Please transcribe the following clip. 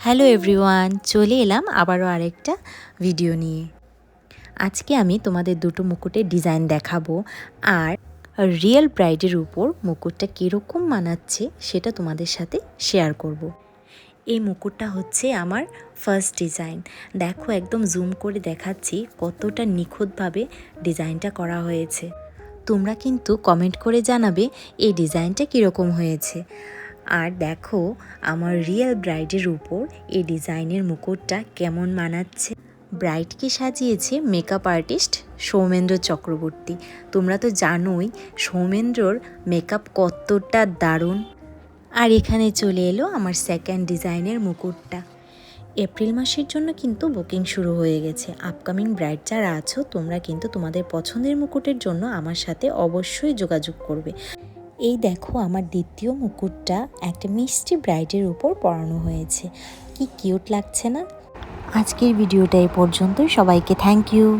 Hello everyone, চলে এলাম আবারও আরেকটা ভিডিও নিয়ে। আজকে আমি তোমাদের দুটো মুকুটের ডিজাইন দেখাবো আর রিয়েল ব্রাইডের উপর মুকুটটা কীরকম মানাচ্ছে সেটা তোমাদের সাথে শেয়ার করব। এই মুকুটটা হচ্ছে আমার ফার্স্ট ডিজাইন। দেখো, একদম জুম করে দেখাচ্ছি কতটা নিখুঁতভাবে ডিজাইনটা করা হয়েছে। তোমরা কিন্তু কমেন্ট করে জানাবে এই ডিজাইনটা কীরকম হয়েছে। আর দেখো আমার রিয়েল ব্রাইডের উপর এই ডিজাইনের মুকুটটা কেমন মানাচ্ছে। ব্রাইডকে সাজিয়েছে মেকআপ আর্টিস্ট সৌমেন্দ্র চক্রবর্তী। তোমরা তো জানোই সৌমেন্দ্রর মেকআপ কতটা দারুণ। আর এখানে চলে এলো আমার সেকেন্ড ডিজাইনের মুকুটটা। এপ্রিল মাসের জন্য কিন্তু বুকিং শুরু হয়ে গেছে। আপকামিং ব্রাইড যারা আছো তোমরা কিন্তু তোমাদের পছন্দের মুকুটের জন্য আমার সাথে অবশ্যই যোগাযোগ করবে। এই দেখো, আমার দ্বিতীয় মুকুটটা একটা মিষ্টি ব্রাইডের উপর পরানো হয়েছে। কি কিউট লাগছে না? আজকের ভিডিওটা এই পর্যন্তই। সবাইকে থ্যাংক ইউ।